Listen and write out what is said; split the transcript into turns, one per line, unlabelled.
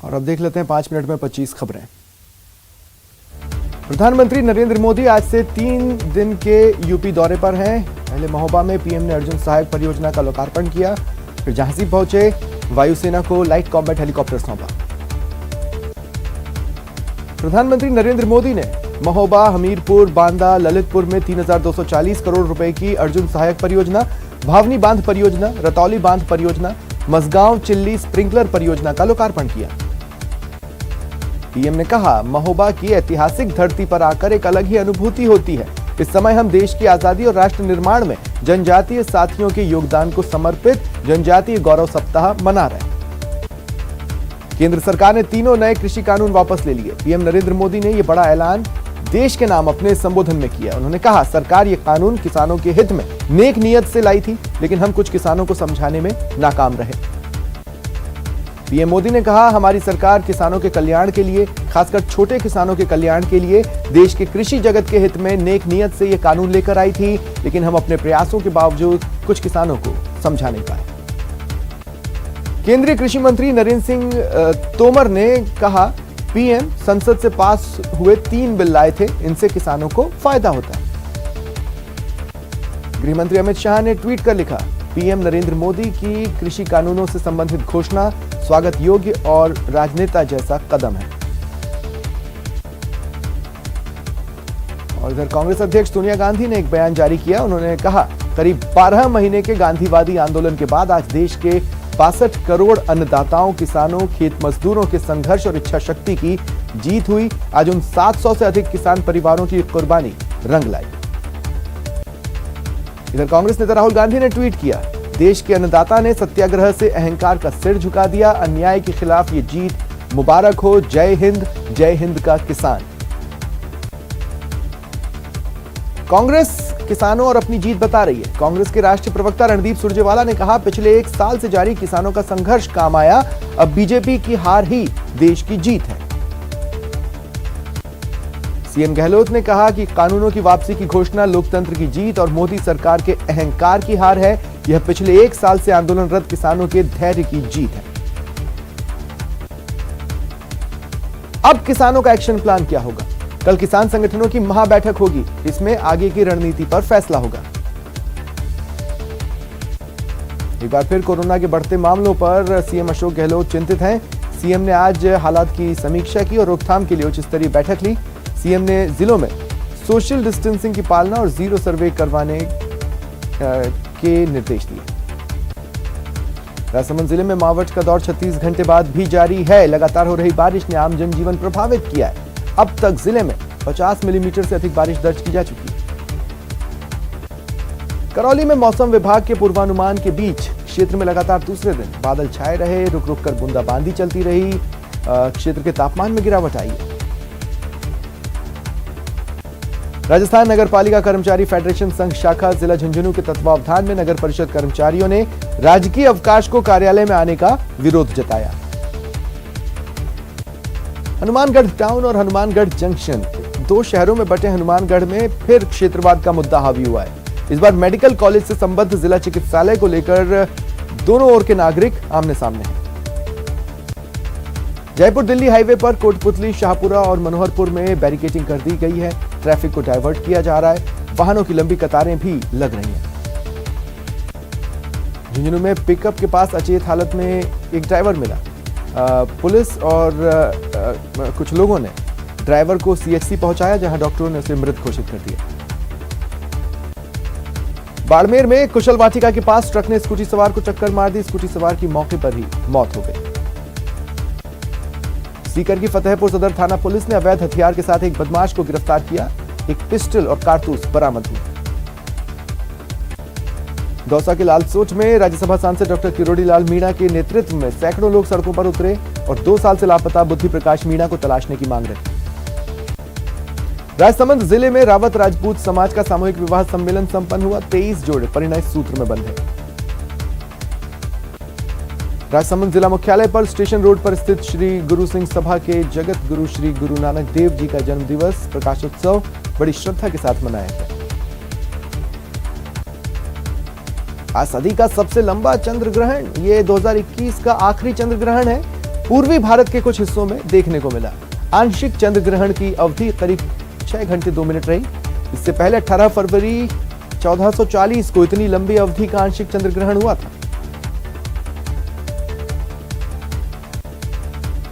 और अब देख लेते हैं 5 मिनट में 25 खबरें। प्रधानमंत्री नरेंद्र मोदी आज से 3 दिन के यूपी दौरे पर हैं। पहले महोबा में पीएम ने अर्जुन सहायक परियोजना का लोकार्पण किया, फिर झांसी पहुंचे, वायुसेना को लाइट कॉम्बैट हेलीकॉप्टर सौंपा। प्रधानमंत्री नरेंद्र मोदी ने महोबा, हमीरपुर, बांदा, ललितपुर में 3,240 करोड़ रुपए की अर्जुन सहायक परियोजना, भावनी बांध परियोजना, रतौली बांध परियोजना, मसगांव चिल्ली स्प्रिंकलर परियोजना का लोकार्पण किया। पीएम ने कहा, महोबा की ऐतिहासिक धरती पर आकर एक अलग ही अनुभूति होती है। इस समय हम देश की आजादी और राष्ट्र निर्माण में जनजातीय साथियों के योगदान को समर्पित जनजातीय गौरव सप्ताह मना रहे हैं। केंद्र सरकार ने 3 नए कृषि कानून वापस ले लिए। पीएम नरेंद्र मोदी ने यह बड़ा ऐलान देश के नाम अपने संबोधन में किया। उन्होंने कहा, सरकार ये कानून किसानों के हित में नेक नियत से लाई थी, लेकिन हम कुछ किसानों को समझाने में नाकाम रहे। पीएम मोदी ने कहा, हमारी सरकार किसानों के कल्याण के लिए, खासकर छोटे किसानों के कल्याण के लिए देश के कृषि जगत के हित में नेक नियत से यह कानून लेकर आई थी, लेकिन हम अपने प्रयासों के बावजूद कुछ किसानों को समझा नहीं पाए। केंद्रीय कृषि मंत्री नरेंद्र सिंह तोमर ने कहा, पीएम संसद से पास हुए 3 बिल लाए थे, इनसे किसानों को फायदा होता है। गृह मंत्री अमित शाह ने ट्वीट कर लिखा, पीएम नरेंद्र मोदी की कृषि कानूनों से संबंधित घोषणा स्वागत योग्य और राजनेता जैसा कदम है। और इधर कांग्रेस अध्यक्ष सोनिया गांधी ने एक बयान जारी किया। उन्होंने कहा, करीब 12 महीने के गांधीवादी आंदोलन के बाद आज देश के 62 करोड़ अन्नदाताओं, किसानों, खेत मजदूरों के संघर्ष और इच्छा शक्ति की जीत हुई। आज उन 700 से अधिक किसान परिवारों की कुर्बानी रंग लाई। इधर कांग्रेस नेता राहुल गांधी ने ट्वीट किया, देश के अन्नदाता ने सत्याग्रह से अहंकार का सिर झुका दिया। अन्याय के खिलाफ ये जीत मुबारक हो। जय हिंद का किसान। कांग्रेस किसानों और अपनी जीत बता रही है। कांग्रेस के राष्ट्रीय प्रवक्ता रणदीप सुरजेवाला ने कहा, पिछले 1 साल से जारी किसानों का संघर्ष काम आया। अब बीजेपी की हार ही देश की जीत है। सीएम गहलोत ने कहा कि कानूनों की वापसी की घोषणा लोकतंत्र की जीत और मोदी सरकार के अहंकार की हार है। यह पिछले 1 साल से आंदोलनरत किसानों के धैर्य की जीत है। अब किसानों का एक्शन प्लान क्या होगा? कल किसान संगठनों की महाबैठक होगी। इसमें आगे की रणनीति पर फैसला होगा। एक बार फिर कोरोना के बढ़ते मामलों पर सीएम अशोक गहलोत चिंतित हैं। सीएम ने आज हालात की समीक्षा की और रोकथाम के लिए उच्च स्तरीय बैठक ली। सीएम ने जिलों में सोशल डिस्टेंसिंग की पालना और जीरो सर्वे करवाने के निर्देश दिए। राजसमंद जिले में मावठ का दौर 36 घंटे बाद भी जारी है। लगातार हो रही बारिश ने आम जनजीवन प्रभावित किया है। अब तक जिले में 50 मिलीमीटर से अधिक बारिश दर्ज की जा चुकी है। करौली में मौसम विभाग के पूर्वानुमान के बीच क्षेत्र में लगातार दूसरे दिन बादल छाए रहे। रुक रुक कर बूंदाबांदी चलती रही। क्षेत्र के तापमान में गिरावट आई है। राजस्थान नगर पालिका कर्मचारी फेडरेशन संघ शाखा जिला झुंझुनू के तत्वावधान में नगर परिषद कर्मचारियों ने राजकीय अवकाश को कार्यालय में आने का विरोध जताया। हनुमानगढ़ टाउन और हनुमानगढ़ जंक्शन, 2 शहरों में बटे हनुमानगढ़ में फिर क्षेत्रवाद का मुद्दा हावी हुआ है। इस बार मेडिकल कॉलेज से संबद्ध जिला चिकित्सालय को लेकर दोनों ओर के नागरिक आमने सामने हैं। जयपुर दिल्ली हाईवे पर कोटपुतली, शाहपुरा और मनोहरपुर में बैरिकेडिंग कर दी गई है। ट्रैफिक को डाइवर्ट किया जा रहा है। वाहनों की लंबी कतारें भी लग रही हैं। झुंझुनू में पिकअप के पास अचेत हालत में एक ड्राइवर मिला। पुलिस और कुछ लोगों ने ड्राइवर को सीएचसी पहुंचाया, जहां डॉक्टरों ने उसे मृत घोषित कर दिया। बाड़मेर में कुशल वाटिका के पास ट्रक ने स्कूटी सवार को टक्कर मार दी। स्कूटी सवार की मौके पर ही मौत हो गई। सीकर की फतेहपुर सदर थाना पुलिस ने अवैध हथियार के साथ एक बदमाश को गिरफ्तार किया। एक पिस्टल और कारतूस बरामद हुए। दौसा के लालसोट में राज्यसभा सांसद डॉक्टर किरोड़ी लाल मीणा के नेतृत्व में सैकड़ों लोग सड़कों पर उतरे और 2 साल से लापता बुद्धि प्रकाश मीणा को तलाशने की मांग रखी। राजसमंद जिले में रावत राजपूत समाज का सामूहिक विवाह सम्मेलन संपन्न हुआ। 23 जोड़े परिणय सूत्र में बंधे। राजसमंद जिला मुख्यालय पर स्टेशन रोड पर स्थित श्री गुरु सिंह सभा के जगत गुरु श्री गुरु नानक देव जी का जन्म दिवस प्रकाशोत्सव बड़ी श्रद्धा के साथ मनाया गया। आज सदी का सबसे लंबा चंद्र ग्रहण, ये 2021 का आखिरी चंद्र ग्रहण है। पूर्वी भारत के कुछ हिस्सों में देखने को मिला। आंशिक चंद्र ग्रहण की अवधि करीब 6 घंटे 2 मिनट रही। इससे पहले 18 फरवरी 1440 को इतनी लंबी अवधि का आंशिक चंद्र ग्रहण हुआ था।